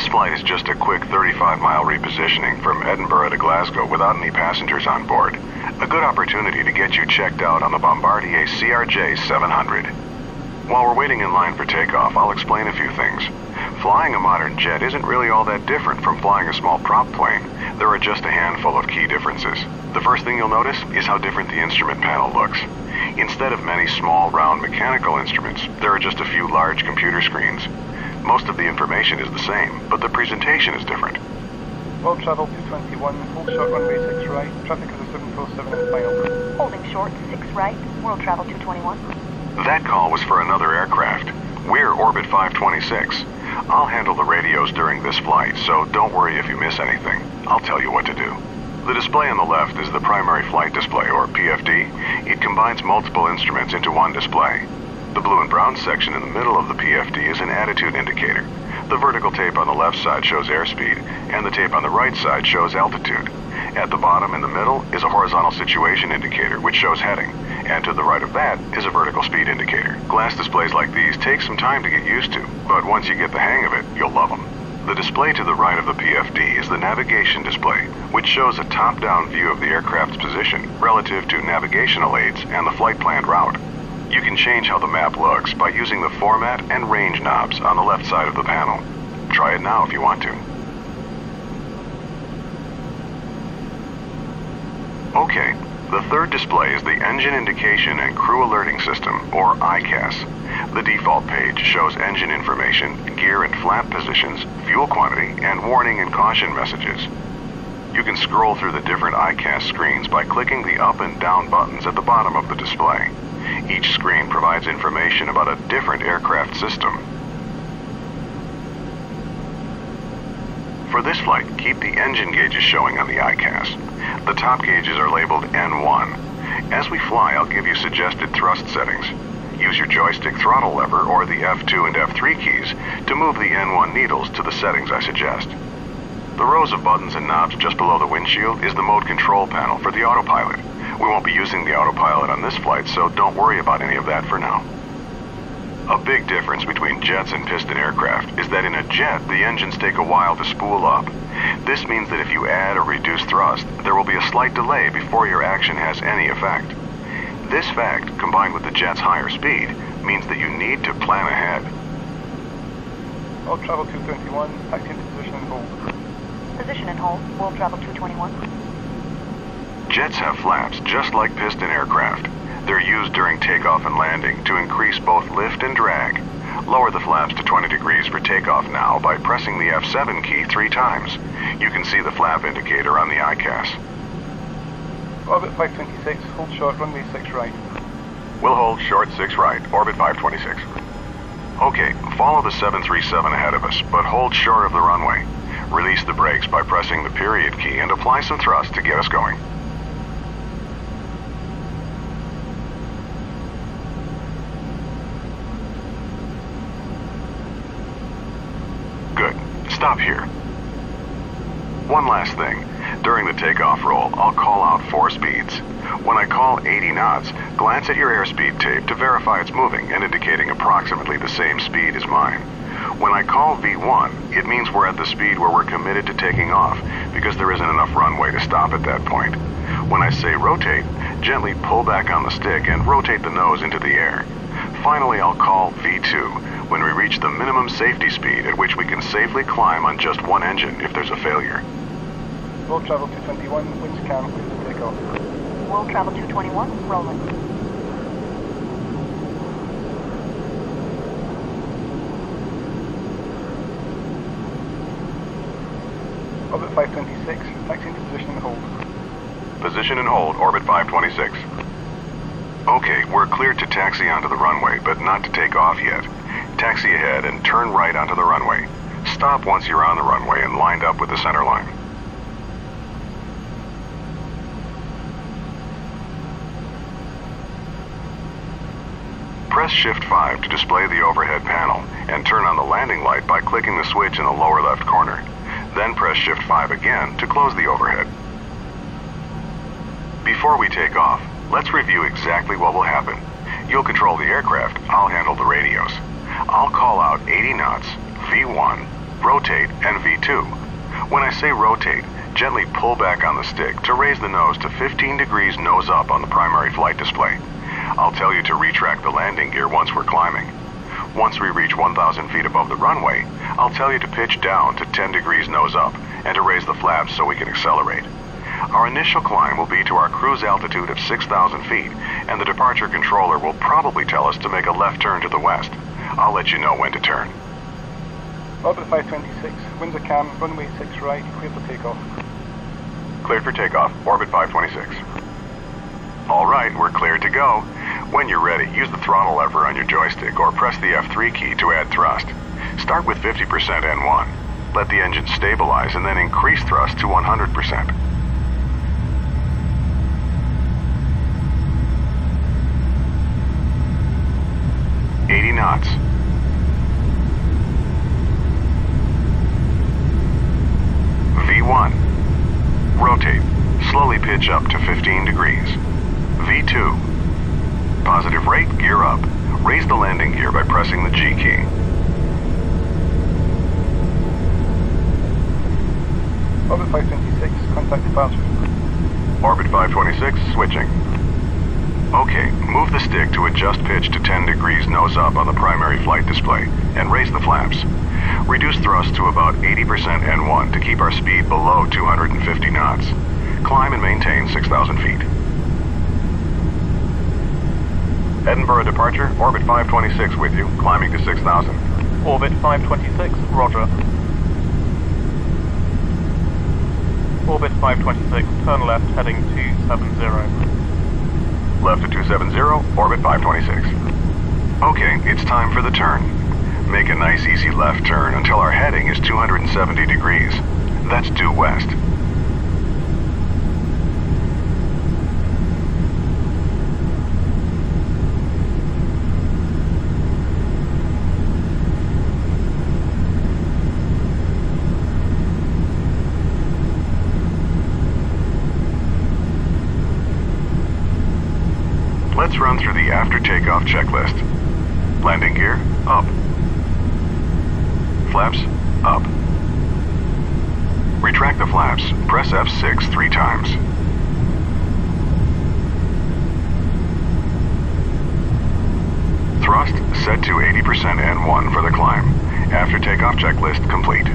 This flight is just a quick 35-mile repositioning from Edinburgh to Glasgow without any passengers on board. A good opportunity to get you checked out on the Bombardier CRJ 700. While we're waiting in line for takeoff, I'll explain a few things. Flying a modern jet isn't really all that different from flying a small prop plane. There are just a handful of key differences. The first thing you'll notice is how different the instrument panel looks. Instead of many small, round mechanical instruments, there are just a few large computer screens. Most of the information is the same, but the presentation is different. World Travel 221, hold short runway 6 right, traffic is a 747 and final. Holding short 6 right, World Travel 221. That call was for another aircraft. We're Orbit 526. I'll handle the radios during this flight, so don't worry if you miss anything. I'll tell you what to do. The display on the left is the primary flight display, or PFD. It combines multiple instruments into one display. The blue and brown section in the middle of the PFD is an attitude indicator. The vertical tape on the left side shows airspeed, and the tape on the right side shows altitude. At the bottom in the middle is a horizontal situation indicator, which shows heading, and to the right of that is a vertical speed indicator. Glass displays like these take some time to get used to, but once you get the hang of it, you'll love them. The display to the right of the PFD is the navigation display, which shows a top-down view of the aircraft's position relative to navigational aids and the flight planned route. You can change how the map looks by using the format and range knobs on the left side of the panel. Try it now if you want to. Okay, the third display is the Engine Indication and Crew Alerting System, or ICAS. The default page shows engine information, gear and flap positions, fuel quantity, and warning and caution messages. You can scroll through the different ICAS screens by clicking the up and down buttons at the bottom of the display. Each screen provides information about a different aircraft system. For this flight, keep the engine gauges showing on the ICAS. The top gauges are labeled N1. As we fly, I'll give you suggested thrust settings. Use your joystick throttle lever or the F2 and F3 keys to move the N1 needles to the settings I suggest. The rows of buttons and knobs just below the windshield is the mode control panel for the autopilot. We won't be using the autopilot on this flight, so don't worry about any of that for now. A big difference between jets and piston aircraft is that in a jet, the engines take a while to spool up. This means that if you add or reduce thrust, there will be a slight delay before your action has any effect. This fact, combined with the jet's higher speed, means that you need to plan ahead. World Travel 221, taxi into position and hold. Position and hold, World Travel 221. Jets have flaps just like piston aircraft. They're used during takeoff and landing to increase both lift and drag. Lower the flaps to 20 degrees for takeoff now by pressing the F7 key 3 times. You can see the flap indicator on the ICAS. Orbit 526, hold short, runway 6 right. We'll hold short 6 right, Orbit 526. Okay, follow the 737 ahead of us, but hold short of the runway. Release the brakes by pressing the period key and apply some thrust to get us going. Good. Stop here. One last thing. During the takeoff roll, I'll call out 4 speeds. When I call 80 knots, glance at your airspeed tape to verify it's moving and indicating approximately the same speed as mine. When I call V1, it means we're at the speed where we're committed to taking off because there isn't enough runway to stop at that point. When I say rotate, gently pull back on the stick and rotate the nose into the air. Finally, I'll call V2 when we reach the minimum safety speed at which we can safely climb on just one engine if there's a failure. World Travel 221, winds calm, clear to take off. World Travel 221, rolling. Orbit 526, taxi into position and hold. Position and hold, Orbit 526. Okay, we're cleared to taxi onto the runway, but not to take off yet. Taxi ahead and turn right onto the runway. Stop once you're on the runway and lined up with the center line. Press Shift 5 to display the overhead panel and turn on the landing light by clicking the switch in the lower left corner. Then press Shift 5 again to close the overhead. Before we take off, let's review exactly what will happen. You'll control the aircraft, I'll handle the radios. I'll call out 80 knots, V1, rotate, and V2. When I say rotate, gently pull back on the stick to raise the nose to 15 degrees nose up on the primary flight display. I'll tell you to retract the landing gear once we're climbing. Once we reach 1,000 feet above the runway, I'll tell you to pitch down to 10 degrees nose up and to raise the flaps so we can accelerate. Our initial climb will be to our cruise altitude of 6,000 feet, and the departure controller will probably tell us to make a left turn to the west. I'll let you know when to turn. Orbit 526, winds are calm, runway 6 right, clear for takeoff. Cleared for takeoff, orbit 526. All right, we're cleared to go. When you're ready, use the throttle lever on your joystick or press the F3 key to add thrust. Start with 50% N1. Let the engine stabilize and then increase thrust to 100%. Knots. V1. Rotate. Slowly pitch up to 15 degrees. V2. Positive rate, gear up. Raise the landing gear by pressing the G key. Orbit 526, contact departure. Orbit 526, switching. Okay, move the stick to adjust pitch to 10 degrees nose up on the primary flight display, and raise the flaps. Reduce thrust to about 80% N1 to keep our speed below 250 knots. Climb and maintain 6,000 feet. Edinburgh departure, orbit 526 with you, climbing to 6,000. Orbit 526, roger. Orbit 526, turn left, heading 270. Left to 270, orbit 526. Okay, it's time for the turn. Make a nice easy left turn until our heading is 270 degrees. That's due west. Let's run through the after takeoff checklist. Landing gear, up. Flaps, up. Retract the flaps. Press F6 3 times. Thrust set to 80% N1 for the climb. After takeoff checklist complete.